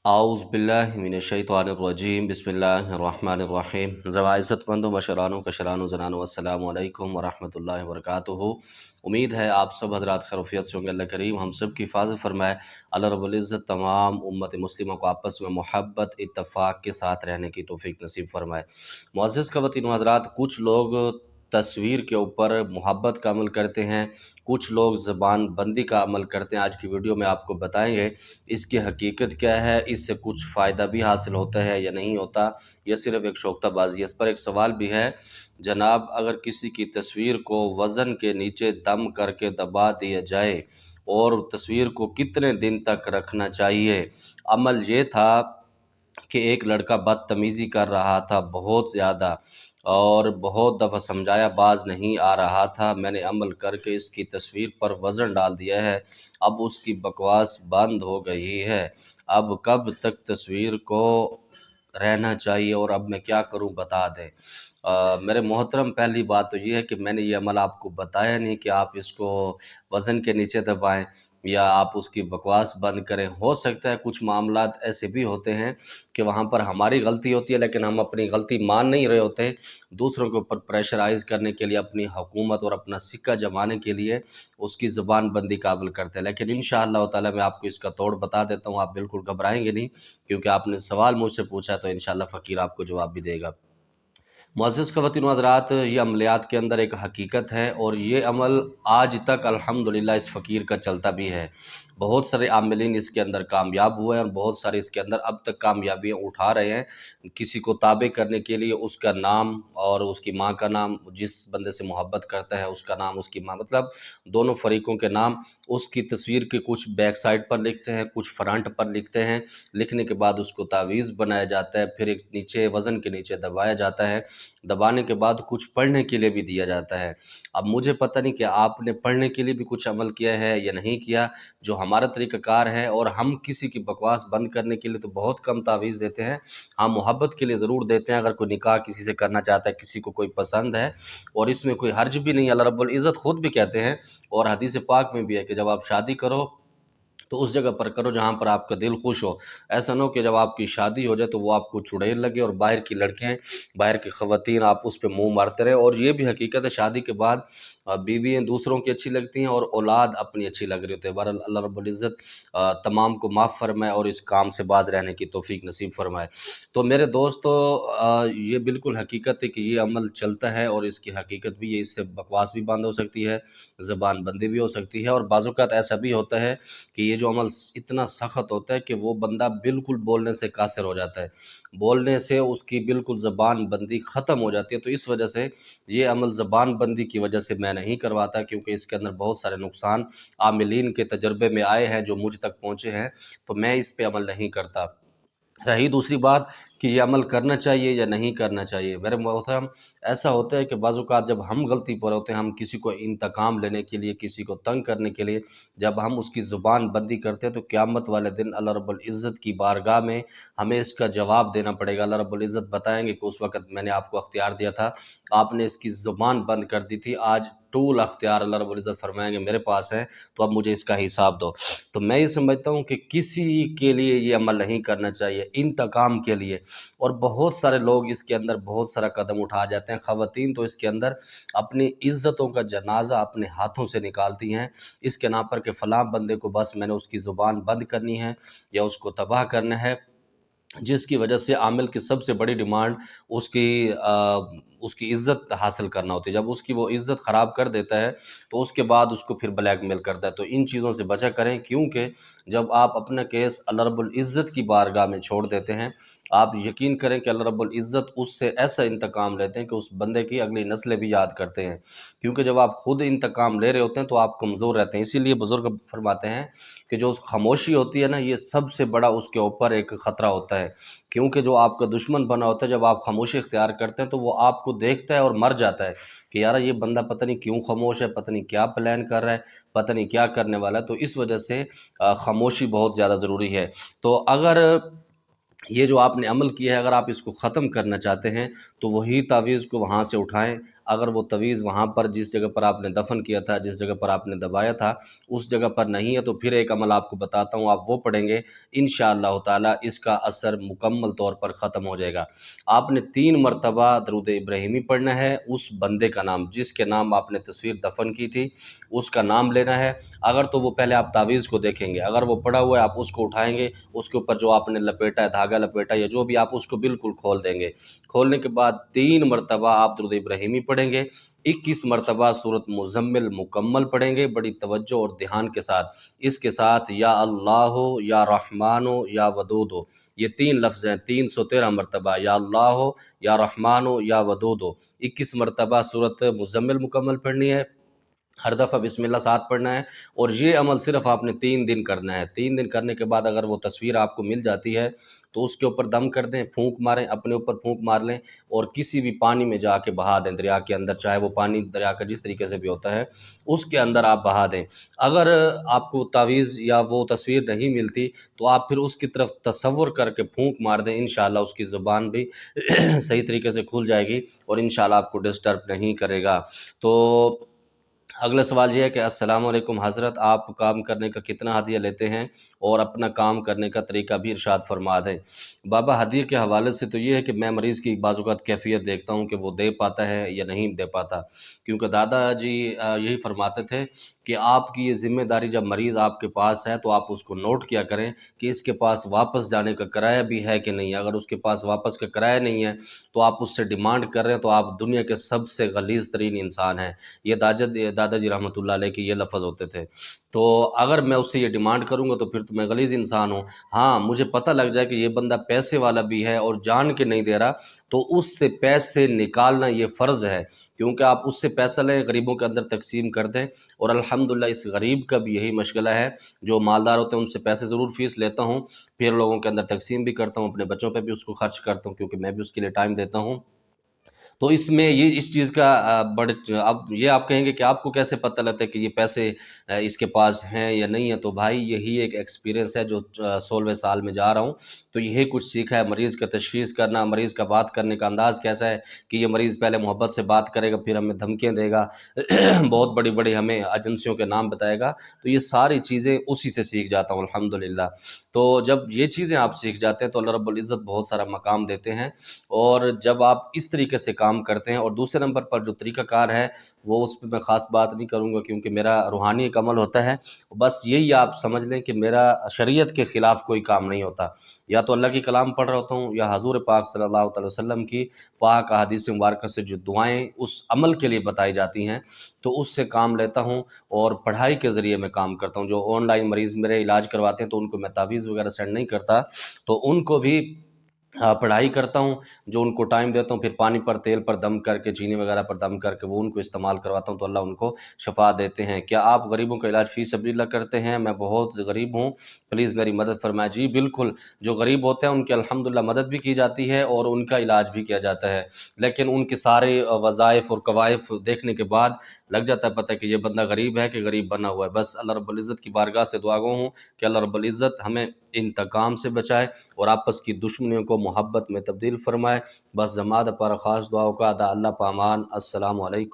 आउज़ बिल्लाहि मिनश्शैतानिर्रजीम बिस्मिल्लाहिर्रहमानिर्रहीम। ज़वाइज़तमंदो मशरानो कशरानो ज़नानो अस्सलामु अलैकुम वरहमतुल्लाहि वबरकातुहू। उम्मीद है आप सब हज़रात खैरियत से होंगे। अल्लाह करीम हम सब की हिफाज़त फरमाए। अल्लाह रब्बुल इज़्ज़त तमाम उम्मत मुस्लिमों को आपस में मोहब्बत इत्तफ़ाक़ के साथ रहने की तौफ़ीक नसीब फरमाए। मुअज़्ज़ज़ ख़वातीन व हज़रात, कुछ लोग तस्वीर के ऊपर मोहब्बत का अमल करते हैं, कुछ लोग ज़बान बंदी का अमल करते हैं। आज की वीडियो में आपको बताएंगे इसकी हकीकत क्या है, इससे कुछ फ़ायदा भी हासिल होता है या नहीं होता, यह सिर्फ़ एक शोख्ताबाजी है। इस पर एक सवाल भी है, जनाब अगर किसी की तस्वीर को वज़न के नीचे दम करके दबा दिया जाए और तस्वीर को कितने दिन तक रखना चाहिए? अमल ये था कि एक लड़का बदतमीज़ी कर रहा था बहुत ज़्यादा, और बहुत दफ़ा समझाया, बाज नहीं आ रहा था। मैंने अमल करके इसकी तस्वीर पर वज़न डाल दिया है, अब उसकी बकवास बंद हो गई है। अब कब तक तस्वीर को रहना चाहिए और अब मैं क्या करूं, बता दें। मेरे मोहतरम, पहली बात तो ये है कि मैंने ये अमल आपको बताया नहीं कि आप इसको वज़न के नीचे दबाएं या आप उसकी बकवास बंद करें। हो सकता है कुछ मामलात ऐसे भी होते हैं कि वहाँ पर हमारी गलती होती है, लेकिन हम अपनी गलती मान नहीं रहे होते। दूसरों के ऊपर प्रेशराइज़ करने के लिए, अपनी हुकूमत और अपना सिक्का जमाने के लिए उसकी ज़ुबान बंदी का अमल करते हैं। लेकिन इंशाअल्लाह ताला मैं आपको इसका तोड़ बता देता हूँ, आप बिल्कुल घबराएंगे नहीं, क्योंकि आपने सवाल मुझसे पूछा तो इंशाअल्लाह फ़कीर आपको जवाब भी देगा। मुअज़्ज़ज़ ख़वातीन व हज़रात, ये अमलियात के अंदर एक हकीकत है और ये अमल आज तक अल्हम्दुलिल्लाह इस फ़कीर का चलता भी है। बहुत सारे आमिलीन इसके अंदर कामयाब हुए हैं और बहुत सारे इसके अंदर अब तक कामयाबियाँ उठा रहे हैं। किसी को ताबे करने के लिए उसका नाम और उसकी माँ का नाम, जिस बंदे से मोहब्बत करता है उसका नाम, उसकी माँ, मतलब दोनों फ़रीक़ों के नाम उसकी तस्वीर के कुछ बैक साइड पर लिखते हैं, कुछ फ्रंट पर लिखते हैं। लिखने के बाद उसको तावीज़ बनाया जाता है, फिर एक नीचे वज़न के नीचे दबाया जाता है। दबाने के बाद कुछ पढ़ने के लिए भी दिया जाता है। अब मुझे पता नहीं कि आपने पढ़ने के लिए भी कुछ अमल किया है या नहीं किया। जो हमारा तरीक़ाकार है, और हम किसी की बकवास बंद करने के लिए तो बहुत कम तावीज़ देते हैं। हाँ, मोहब्बत के लिए ज़रूर देते हैं। अगर कोई निकाह किसी से करना चाहता है, किसी को कोई पसंद है, और इसमें कोई हर्ज भी नहीं है। अल्लाह रब्बुल इज़्ज़त खुद भी कहते हैं और हदीस पाक में भी है कि जब आप शादी करो तो उस जगह पर करो जहाँ पर आपका दिल खुश हो। ऐसा ना हो कि जब आपकी शादी हो जाए तो वो आपको चुड़ैल लगे और बाहर की लड़कियाँ, बाहर की ख़वातीन आप उस पे मुँह मारते रहें। और ये भी हकीकत है, शादी के बाद बीवियाँ दूसरों की अच्छी लगती हैं और औलाद अपनी अच्छी लग रही होती है। बहरहाल अल्लाह रब्बुल इज़्ज़त तमाम को माफ़ फ़रमाए और इस काम से बाज़ रहने की तौफ़ीक नसीब फ़रमाए। तो मेरे दोस्तों, ये बिल्कुल हकीकत है कि ये अमल चलता है और इसकी हकीकत भी है। इससे बकवास भी बंद हो सकती है, ज़बान बंदी भी हो सकती है, और बाज़ औक़ात ऐसा भी होता है कि ये जो अमल इतना सख्त होता है कि वो बंदा बिल्कुल बोलने से कासिर हो जाता है, बोलने से उसकी बिल्कुल ज़बान बंदी ख़त्म हो जाती है। तो इस वजह से ये अमल ज़बान बंदी की वजह से मैं नहीं करवाता, क्योंकि इसके अंदर बहुत सारे नुकसान आमिलीन के तजर्बे में आए हैं जो मुझ तक पहुँचे हैं, तो मैं इस पे अमल नहीं करता। रही दूसरी बात कि ये अमल करना चाहिए या नहीं करना चाहिए, मेरे मोहतरम, ऐसा होता है कि बाज़ औक़ात जब हम गलती पर होते हैं, हम किसी को इंतकाम लेने के लिए, किसी को तंग करने के लिए जब हम उसकी ज़ुबान बंदी करते हैं, तो क़यामत वाले दिन अल्लाह रब्बुल इज़्ज़त की बारगाह में हमें इसका जवाब देना पड़ेगा। अल्लाह रब्बुल इज़्ज़त बताएँगे कि उस वक़्त मैंने आपको अख्तियार दिया था, आपने इसकी ज़ुबान बंद कर दी थी, आज टूल अख्तियार अल्लाह रब्बुल इज़्ज़त फ़रमाएँगे मेरे पास है, तो अब मुझे इसका हिसाब दो। तो मैं ये समझता हूँ कि किसी के लिए ये अमल नहीं करना चाहिए, इंतकाम के लिए। और बहुत सारे लोग इसके अंदर बहुत सारा कदम उठा जाते हैं। ख़वातीन तो इसके अंदर अपनी इज़्ज़तों का जनाज़ा अपने हाथों से निकालती हैं, इसके नाम पर कि फ़लाँ बंदे को बस मैंने उसकी ज़ुबान बंद करनी है या उसको तबाह करना है, जिसकी वजह से आमिल की सबसे बड़ी डिमांड उसकी उसकी इज़्ज़त हासिल करना होती है। जब उसकी वो इज़्ज़त ख़राब कर देता है, तो उसके बाद उसको फिर ब्लैकमेल करता है। तो इन चीज़ों से बचा करें, क्योंकि जब आप अपना केस अल्लाह रब्बुल इज़्ज़त की बारगाह में छोड़ देते हैं, आप यकीन करें कि अल्लाह रब्बुल इज़्ज़त उससे ऐसा इंतकाम लेते हैं कि उस बंदे की अगली नस्लें भी याद करते हैं। क्योंकि जब आप खुद इंतकाम ले रहे होते हैं तो आप कमज़ोर रहते हैं। इसीलिए बुज़ुर्ग फरमाते हैं कि जो उस खामोशी होती है ना, ये सबसे बड़ा उसके ऊपर एक ख़तरा होता है। क्योंकि जो आपका दुश्मन बना होता है, जब आप खामोशी इख्तियार करते हैं तो वो आपको देखता है और मर जाता है कि यार ये बंदा पता नहीं क्यों खामोश है, पता नहीं क्या प्लान कर रहा है, पता नहीं क्या करने वाला है। तो इस वजह से खामोशी बहुत ज़्यादा ज़रूरी है। तो अगर ये जो आपने अमल किया है, अगर आप इसको ख़त्म करना चाहते हैं, तो वही तावीज़ को वहाँ से उठाएँ, اگر وہ تعویذ وہاں پر جس جگہ پر آپ نے دفن کیا تھا، جس جگہ پر آپ نے دبایا تھا، اس جگہ پر نہیں ہے، تو پھر ایک عمل آپ کو بتاتا ہوں، آپ وہ پڑھیں گے، انشاءاللہ تعالی اس کا اثر مکمل طور پر ختم ہو جائے گا۔ آپ نے 3 مرتبہ درود ابراہیمی پڑھنا ہے، اس بندے کا نام جس کے نام آپ نے تصویر دفن کی تھی اس کا نام لینا ہے۔ اگر تو وہ پہلے آپ تعویذ کو دیکھیں گے، اگر وہ پڑا ہوا ہے آپ اس کو اٹھائیں گے، اس کے اوپر جو آپ نے لپیٹا ہے، دھاگا لپیٹا ہے یا جو بھی، آپ اس کو بالکل کھول دیں گے۔ کھولنے کے بعد 3 مرتبہ آپ درود ابراہیمی پڑھیں گے، 21 مرتبہ سورۃ مزمل مکمل پڑھیں گے بڑی توجہ اور دھیان کے ساتھ۔ اس کے ساتھ یا اللہ ہو یا رحمان ہو یا ودود ہو، یہ 3 لفظ ہیں، 313 مرتبہ یا اللہ ہو یا رحمان ہو یا ودود ہو۔ 21 مرتبہ سورۃ مزمل مکمل پڑھنی ہے، ہر دفعہ بسم اللہ ساتھ پڑھنا ہے، اور یہ عمل صرف آپ نے 3 دن کرنا ہے۔ 3 دن کرنے کے بعد اگر وہ تصویر آپ کو مل جاتی ہے تو اس کے اوپر دم کر دیں، پھونک ماریں، اپنے اوپر پھونک مار لیں، اور کسی بھی پانی میں جا کے بہا دیں، دریا کے اندر، چاہے وہ پانی دریا کا جس طریقے سے بھی ہوتا ہے اس کے اندر آپ بہا دیں۔ اگر آپ کو تعویذ یا وہ تصویر نہیں ملتی تو آپ پھر اس کی طرف تصور کر کے پھونک مار دیں، انشاءاللہ اس کی زبان بھی صحیح طریقے سے کھل جائے گی اور انشاءاللہ آپ کو ڈسٹرب نہیں کرے گا۔ تو اگلا سوال یہ ہے کہ السلام علیکم حضرت، آپ کام کرنے کا کتنا ہدیہ لیتے ہیں اور اپنا کام کرنے کا طریقہ بھی ارشاد فرما دیں۔ بابا ہدیہ کے حوالے سے تو یہ ہے کہ میں مریض کی بعض اوقات کیفیت دیکھتا ہوں کہ وہ دے پاتا ہے یا نہیں دے پاتا، کیونکہ دادا جی یہی فرماتے تھے کہ آپ کی یہ ذمہ داری، جب مریض آپ کے پاس ہے تو آپ اس کو نوٹ کیا کریں کہ اس کے پاس واپس جانے کا کرایہ بھی ہے کہ نہیں۔ اگر اس کے پاس واپس کا کرایہ نہیں ہے تو آپ اس سے ڈیمانڈ کر رہے ہیں تو آپ دنیا کے سب سے غلیظ ترین انسان ہیں۔ یہ دادا جی رحمۃ اللہ علیہ کے یہ لفظ ہوتے تھے۔ تو اگر میں اس سے یہ ڈیمانڈ کروں گا تو پھر تو میں غلیظ انسان ہوں۔ ہاں، مجھے پتہ لگ جائے کہ یہ بندہ پیسے والا بھی ہے اور جان کے نہیں دے رہا، تو اس سے پیسے نکالنا یہ فرض ہے، کیونکہ آپ اس سے پیسہ لیں، غریبوں کے اندر تقسیم کر دیں، اور الحمدللہ اس غریب کا بھی یہی مشغلہ ہے۔ جو مالدار ہوتے ہیں ان سے پیسے ضرور فیس لیتا ہوں، پھر لوگوں کے اندر تقسیم بھی کرتا ہوں، اپنے بچوں پہ بھی اس کو خرچ کرتا ہوں، کیونکہ میں بھی اس کے لیے ٹائم دیتا ہوں۔ تو اس میں یہ اس چیز کا بڑے، اب یہ آپ کہیں گے کہ آپ کو کیسے پتہ لگتا ہے کہ یہ پیسے اس کے پاس ہیں یا نہیں ہیں؟ تو بھائی یہی ایک ایکسپیرینس ہے، جو 16ویں سال میں جا رہا ہوں تو یہی کچھ سیکھا ہے۔ مریض کا تشخیص کرنا، مریض کا بات کرنے کا انداز کیسا ہے، کہ یہ مریض پہلے محبت سے بات کرے گا، پھر ہمیں دھمکیاں دے گا، بہت بڑی بڑی ہمیں ایجنسیوں کے نام بتائے گا، تو یہ ساری چیزیں اسی سے سیکھ جاتا ہوں الحمدللہ۔ تو جب یہ چیزیں آپ سیکھ جاتے ہیں تو اللہ رب العزت بہت سارا مقام دیتے ہیں، اور جب آپ اس طریقے سے کام کرتے ہیں۔ اور دوسرے نمبر پر جو طریقہ کار ہے وہ اس پہ میں خاص بات نہیں کروں گا، کیونکہ میرا روحانی ایک عمل ہوتا ہے، بس یہی آپ سمجھ لیں کہ میرا شریعت کے خلاف کوئی کام نہیں ہوتا، یا تو اللہ کی کلام پڑھ رہا ہوتا ہوں یا حضور پاک صلی اللہ علیہ وسلم کی پاک احادیث مبارکہ سے جو دعائیں اس عمل کے لیے بتائی جاتی ہیں تو اس سے کام لیتا ہوں، اور پڑھائی کے ذریعے میں کام کرتا ہوں۔ جو آن لائن مریض میرے علاج کرواتے ہیں تو ان کو میں تعویذ وغیرہ سینڈ نہیں کرتا، تو ان کو بھی پڑھائی کرتا ہوں، جو ان کو ٹائم دیتا ہوں، پھر پانی پر، تیل پر دم کر کے، چینی وغیرہ پر دم کر کے وہ ان کو استعمال کرواتا ہوں، تو اللہ ان کو شفا دیتے ہیں۔ کیا آپ غریبوں کا علاج فی سبیل اللہ کرتے ہیں؟ میں بہت غریب ہوں، پلیز میری مدد فرمائیں۔ جی بالکل، جو غریب ہوتے ہیں ان کی الحمدللہ مدد بھی کی جاتی ہے اور ان کا علاج بھی کیا جاتا ہے، لیکن ان کے سارے وظائف اور کوائف دیکھنے کے بعد لگ جاتا ہے پتہ کہ یہ بندہ غریب ہے کہ غریب بنا ہوا ہے۔ بس اللہ رب العزت کی بارگاہ سے دعا گو ہوں کہ اللہ رب العزت ہمیں انتقام سے بچائے اور آپس کی دشمنیوں کو محبت میں تبدیل فرمائے۔ بس زماد پر خاص دعاؤں کا ادا اللہ پامان۔ السلام علیکم۔